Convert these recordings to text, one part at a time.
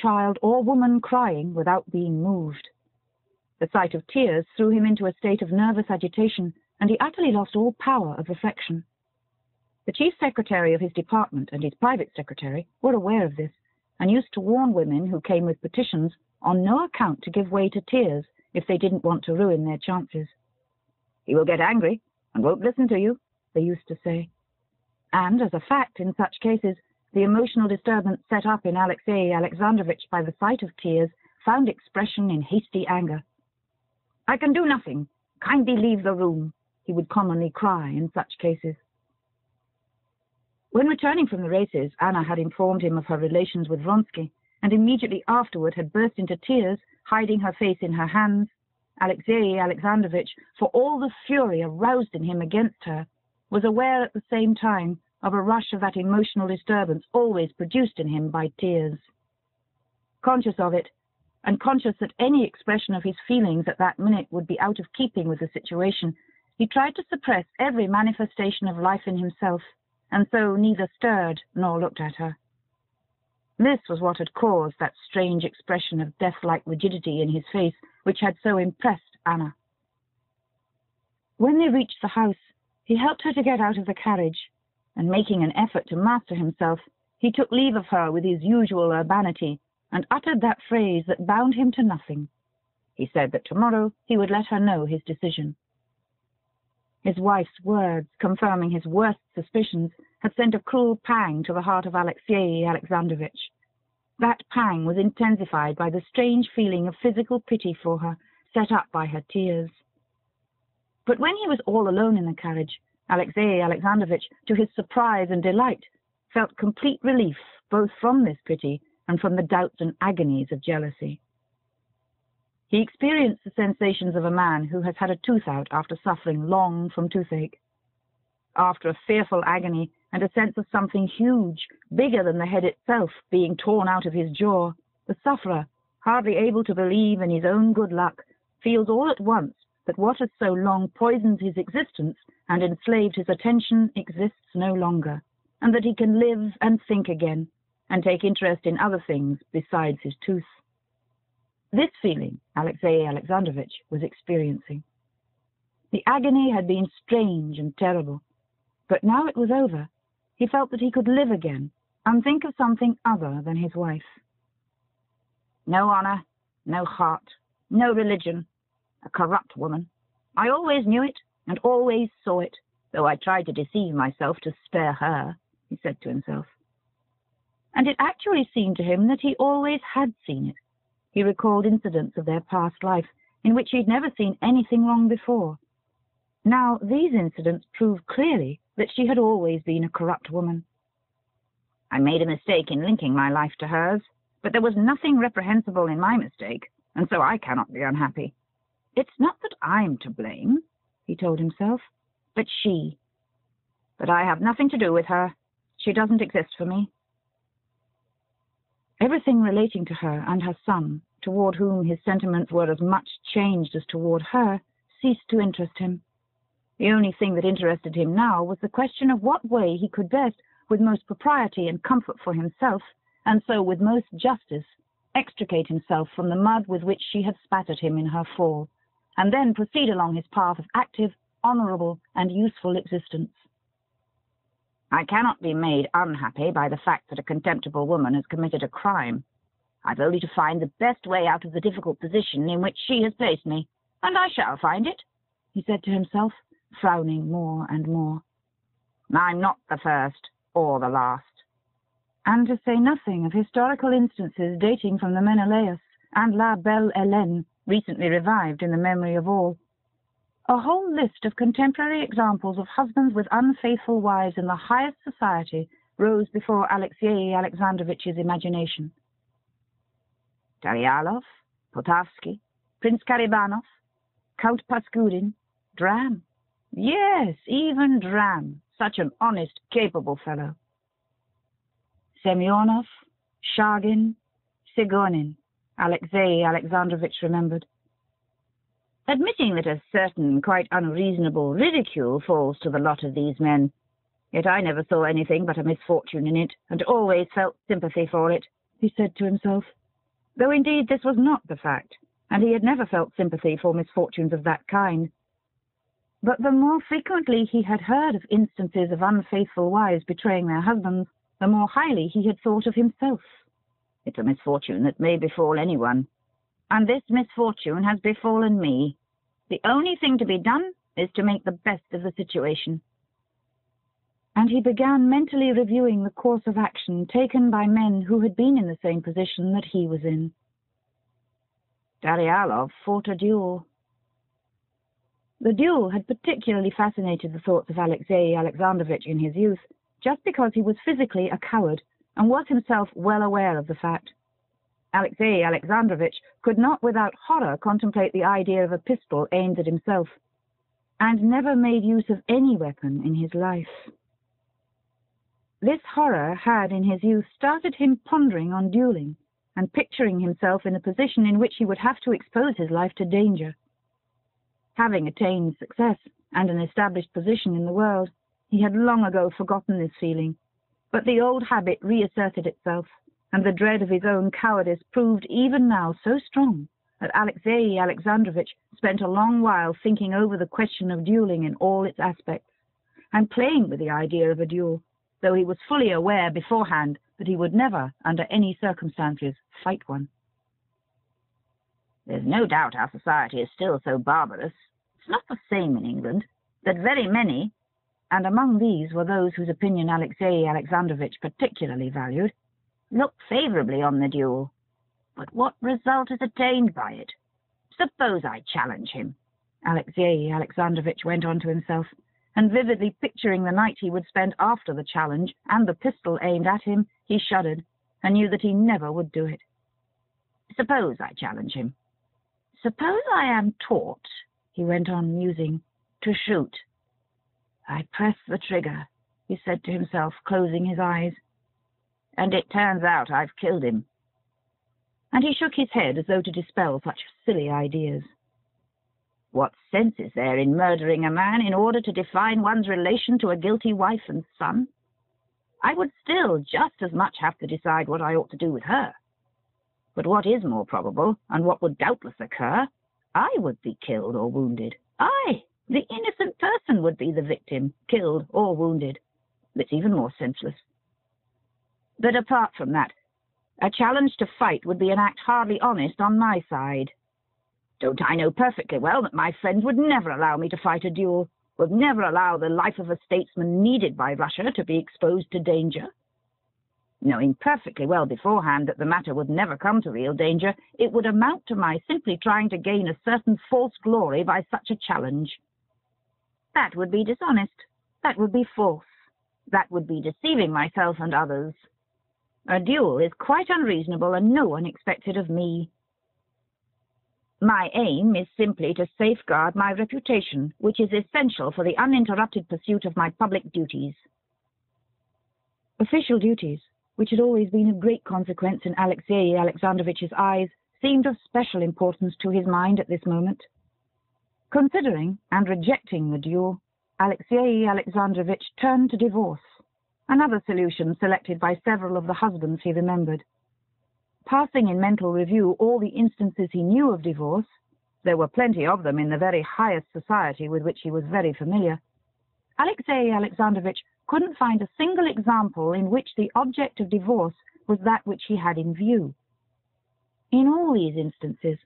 child or woman crying without being moved. The sight of tears threw him into a state of nervous agitation, and he utterly lost all power of reflection. The chief secretary of his department and his private secretary were aware of this, and used to warn women who came with petitions on no account to give way to tears if they didn't want to ruin their chances. "He will get angry and won't listen to you," they used to say. And, as a fact, in such cases, the emotional disturbance set up in Alexey Alexandrovitch by the sight of tears found expression in hasty anger. "I can do nothing. Kindly leave the room," he would commonly cry in such cases. When returning from the races, Anna had informed him of her relations with Vronsky, and immediately afterward had burst into tears, hiding her face in her hands. Alexey Alexandrovitch, for all the fury aroused in him against her, was aware at the same time of a rush of that emotional disturbance always produced in him by tears. Conscious of it, and conscious that any expression of his feelings at that minute would be out of keeping with the situation, he tried to suppress every manifestation of life in himself, and so neither stirred nor looked at her. This was what had caused that strange expression of death-like rigidity in his face which had so impressed Anna. When they reached the house, he helped her to get out of the carriage, and making an effort to master himself, he took leave of her with his usual urbanity, and uttered that phrase that bound him to nothing. He said that tomorrow he would let her know his decision. His wife's words, confirming his worst suspicions, had sent a cruel pang to the heart of Alexey Alexandrovitch. That pang was intensified by the strange feeling of physical pity for her, set up by her tears. But when he was all alone in the carriage, Alexey Alexandrovitch, to his surprise and delight, felt complete relief both from this pity and from the doubts and agonies of jealousy. He experienced the sensations of a man who has had a tooth out after suffering long from toothache. After a fearful agony and a sense of something huge, bigger than the head itself, being torn out of his jaw, the sufferer, hardly able to believe in his own good luck, feels all at once that what has so long poisoned his existence and enslaved his attention exists no longer, and that he can live and think again, and take interest in other things besides his tooth. This feeling Alexey Alexandrovitch was experiencing. The agony had been strange and terrible, but now it was over. He felt that he could live again and think of something other than his wife. No honor, no heart, no religion, a corrupt woman. I always knew it and always saw it, though I tried to deceive myself to spare her, he said to himself. And it actually seemed to him that he always had seen it. He recalled incidents of their past life in which he'd never seen anything wrong before. Now these incidents proved clearly that she had always been a corrupt woman. I made a mistake in linking my life to hers, but there was nothing reprehensible in my mistake, and so I cannot be unhappy. It's not that I'm to blame, he told himself, but she. But I have nothing to do with her. She doesn't exist for me. Everything relating to her and her son, toward whom his sentiments were as much changed as toward her, ceased to interest him. The only thing that interested him now was the question of what way he could best, with most propriety and comfort for himself, and so with most justice, extricate himself from the mud with which she had spattered him in her fall, and then proceed along his path of active, honorable, and useful existence. I cannot be made unhappy by the fact that a contemptible woman has committed a crime. I've only to find the best way out of the difficult position in which she has placed me, and I shall find it, he said to himself, frowning more and more. I'm not the first or the last. And to say nothing of historical instances dating from the Menelaus and La Belle Hélène, recently revived in the memory of all. A whole list of contemporary examples of husbands with unfaithful wives in the highest society rose before Alexey Alexandrovitch's imagination. Daryalov, Potavsky, Prince Karibanov, Count Paskudin, Dram. Yes, even Dram, such an honest, capable fellow. Semyonov, Shagin, Sigonin, Alexey Alexandrovitch remembered. Admitting that a certain quite unreasonable ridicule falls to the lot of these men, yet I never saw anything but a misfortune in it, and always felt sympathy for it, he said to himself. though indeed this was not the fact, and he had never felt sympathy for misfortunes of that kind. But the more frequently he had heard of instances of unfaithful wives betraying their husbands, the more highly he had thought of himself. It's a misfortune that may befall anyone, and this misfortune has befallen me. The only thing to be done is to make the best of the situation. And he began mentally reviewing the course of action taken by men who had been in the same position that he was in. Daryalov fought a duel. The duel had particularly fascinated the thoughts of Alexei Alexandrovich in his youth, just because he was physically a coward and was himself well aware of the fact. Alexei Alexandrovich could not without horror contemplate the idea of a pistol aimed at himself, and never made use of any weapon in his life. This horror had in his youth started him pondering on dueling, and picturing himself in a position in which he would have to expose his life to danger. Having attained success and an established position in the world, he had long ago forgotten this feeling, but the old habit reasserted itself, and the dread of his own cowardice proved even now so strong that Alexei Alexandrovich spent a long while thinking over the question of dueling in all its aspects, and playing with the idea of a duel, though he was fully aware beforehand that he would never, under any circumstances, fight one. There's no doubt our society is still so barbarous, it's not the same in England, that very many, and among these were those whose opinion Alexei Alexandrovich particularly valued, look favourably on the duel. But what result is attained by it? Suppose I challenge him, Alexei Alexandrovich went on to himself, and vividly picturing the night he would spend after the challenge and the pistol aimed at him, he shuddered, and knew that he never would do it. Suppose I challenge him. Suppose I am taught, he went on musing, to shoot. I press the trigger, he said to himself, closing his eyes. And it turns out I've killed him. And he shook his head as though to dispel such silly ideas. What sense is there in murdering a man in order to define one's relation to a guilty wife and son? I would still just as much have to decide what I ought to do with her. But what is more probable, and what would doubtless occur, I would be killed or wounded. I, the innocent person, would be the victim, killed or wounded. It's even more senseless. But apart from that, a challenge to fight would be an act hardly honest on my side. Don't I know perfectly well that my friends would never allow me to fight a duel, would never allow the life of a statesman needed by Russia to be exposed to danger? Knowing perfectly well beforehand that the matter would never come to real danger, it would amount to my simply trying to gain a certain false glory by such a challenge. That would be dishonest. That would be false. That would be deceiving myself and others. A duel is quite unreasonable, and no one expected of me. My aim is simply to safeguard my reputation, which is essential for the uninterrupted pursuit of my public duties. Official duties, which had always been of great consequence in Alexei Alexandrovich's eyes, seemed of special importance to his mind at this moment. Considering and rejecting the duel, Alexei Alexandrovich turned to divorce, another solution selected by several of the husbands he remembered. Passing in mental review all the instances he knew of divorce, there were plenty of them in the very highest society with which he was very familiar, Alexei Alexandrovich couldn't find a single example in which the object of divorce was that which he had in view. In all these instances,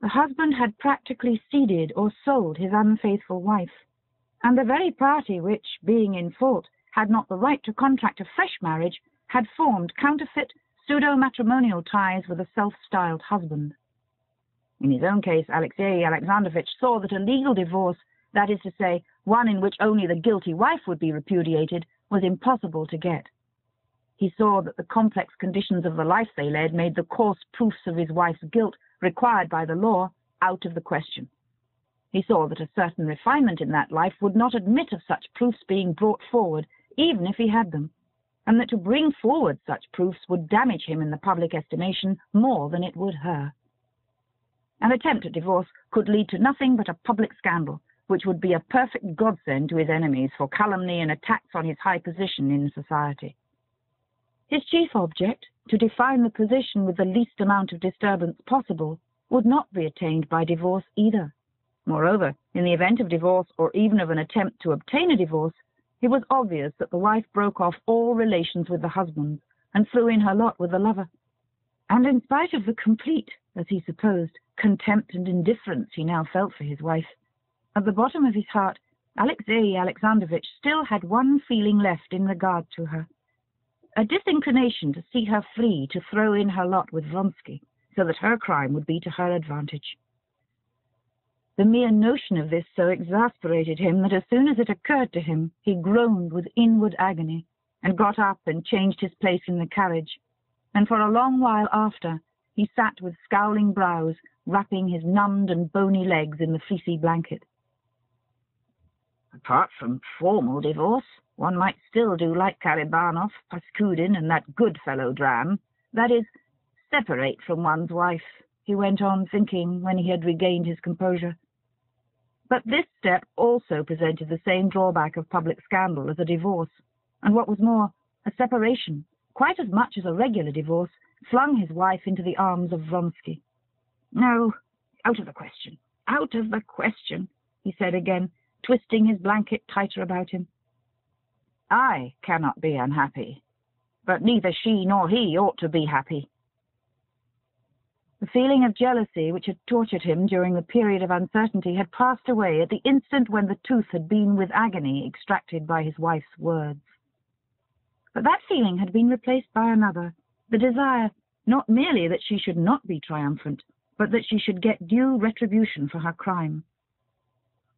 the husband had practically ceded or sold his unfaithful wife, and the very party which, being in fault, had not the right to contract a fresh marriage, had formed counterfeit, pseudo-matrimonial ties with a self-styled husband. In his own case, Alexei Alexandrovich saw that a legal divorce, that is to say, one in which only the guilty wife would be repudiated, was impossible to get. He saw that the complex conditions of the life they led made the coarse proofs of his wife's guilt, required by the law, out of the question. He saw that a certain refinement in that life would not admit of such proofs being brought forward, even if he had them, and that to bring forward such proofs would damage him in the public estimation more than it would her. An attempt at divorce could lead to nothing but a public scandal, which would be a perfect godsend to his enemies for calumny and attacks on his high position in society. His chief object to define the position with the least amount of disturbance possible, would not be attained by divorce either. Moreover, in the event of divorce, or even of an attempt to obtain a divorce, it was obvious that the wife broke off all relations with the husband and threw in her lot with the lover. And in spite of the complete, as he supposed, contempt and indifference he now felt for his wife, at the bottom of his heart, Alexey Alexandrovitch still had one feeling left in regard to her, a disinclination to see her free to throw in her lot with Vronsky, so that her crime would be to her advantage. The mere notion of this so exasperated him that as soon as it occurred to him, he groaned with inward agony, and got up and changed his place in the carriage, and for a long while after he sat with scowling brows, wrapping his numbed and bony legs in the fleecy blanket. Apart from formal divorce, one might still do like Karabanov, Paskudin, and that Goodfellow dram, that is, separate from one's wife, he went on thinking when he had regained his composure. But this step also presented the same drawback of public scandal as a divorce, and what was more, a separation, quite as much as a regular divorce, flung his wife into the arms of Vronsky. "No, out of the question, out of the question," he said again, twisting his blanket tighter about him. "I cannot be unhappy, but neither she nor he ought to be happy." The feeling of jealousy which had tortured him during the period of uncertainty had passed away at the instant when the tooth had been with agony extracted by his wife's words. But that feeling had been replaced by another, the desire not merely that she should not be triumphant, but that she should get due retribution for her crime.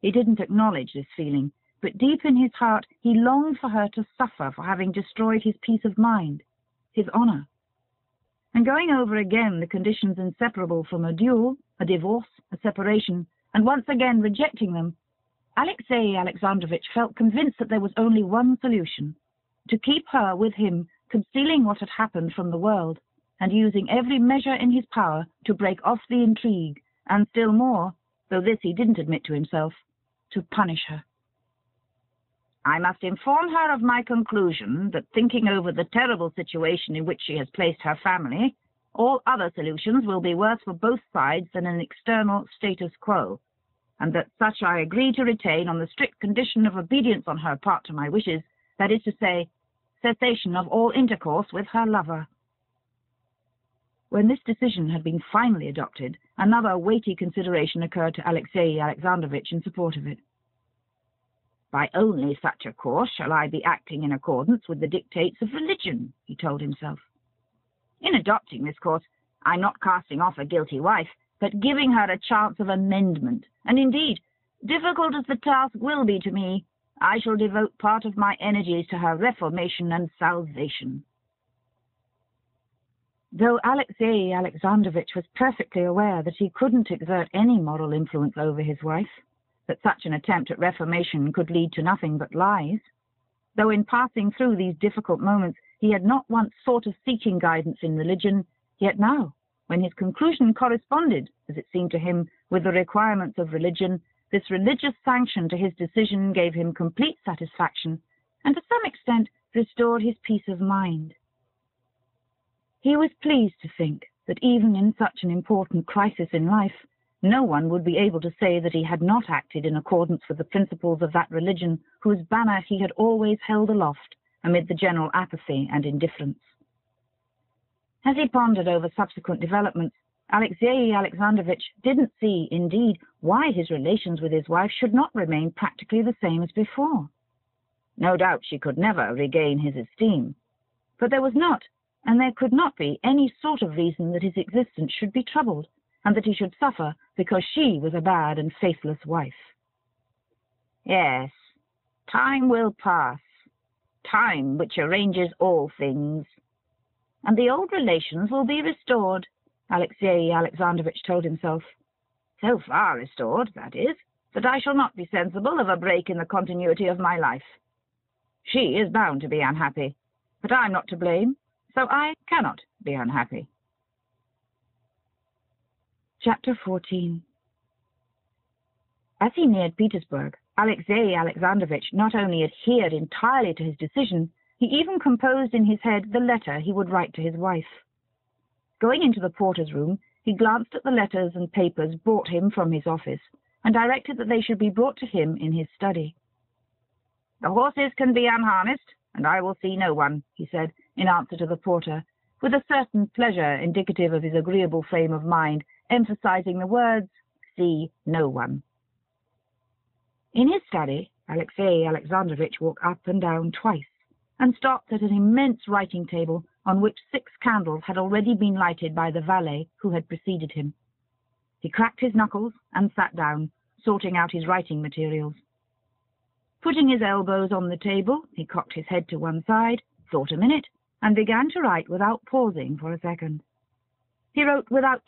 He didn't acknowledge this feeling, but deep in his heart he longed for her to suffer for having destroyed his peace of mind, his honor. And going over again the conditions inseparable from a duel, a divorce, a separation, and once again rejecting them, Alexey Alexandrovitch felt convinced that there was only one solution: to keep her with him, concealing what had happened from the world, and using every measure in his power to break off the intrigue, and still more, though this he didn't admit to himself, to punish her. "I must inform her of my conclusion that, thinking over the terrible situation in which she has placed her family, all other solutions will be worse for both sides than an external status quo, and that such I agree to retain on the strict condition of obedience on her part to my wishes, that is to say, cessation of all intercourse with her lover." When this decision had been finally adopted, another weighty consideration occurred to Alexey Alexandrovitch in support of it. "By only such a course shall I be acting in accordance with the dictates of religion," he told himself. "In adopting this course, I'm not casting off a guilty wife, but giving her a chance of amendment, and indeed, difficult as the task will be to me, I shall devote part of my energies to her reformation and salvation." Though Alexey Alexandrovitch was perfectly aware that he couldn't exert any moral influence over his wife, that such an attempt at reformation could lead to nothing but lies, though in passing through these difficult moments he had not once thought of seeking guidance in religion, yet now, when his conclusion corresponded, as it seemed to him, with the requirements of religion, this religious sanction to his decision gave him complete satisfaction, and to some extent restored his peace of mind. He was pleased to think that even in such an important crisis in life, no one would be able to say that he had not acted in accordance with the principles of that religion whose banner he had always held aloft amid the general apathy and indifference. As he pondered over subsequent developments, Alexey Alexandrovitch didn't see, indeed, why his relations with his wife should not remain practically the same as before. No doubt she could never regain his esteem, but there was not, and there could not be, any sort of reason that his existence should be troubled, and that he should suffer because she was a bad and faithless wife. Yes, time will pass, time which arranges all things, and the old relations will be restored, Alexey Alexandrovitch told himself. So far restored, that is, that I shall not be sensible of a break in the continuity of my life. She is bound to be unhappy, but I'm not to blame, so I cannot be unhappy. Chapter 14. As he neared Petersburg, Alexey Alexandrovitch not only adhered entirely to his decision, He even composed in his head the letter he would write to his wife. Going into the porter's room, he glanced at the letters and papers brought him from his office, and directed that they should be brought to him in his study. "The horses can be unharnessed, and I will see no one," he said, in answer to the porter, with a certain pleasure indicative of his agreeable frame of mind, emphasizing the words, "see no one." In his study, Alexey Alexandrovitch walked up and down twice, and stopped at an immense writing table on which 6 candles had already been lighted by the valet who had preceded him. He cracked his knuckles and sat down, sorting out his writing materials. Putting his elbows on the table, he cocked his head to one side, thought a minute, and began to write without pausing for a second. He wrote without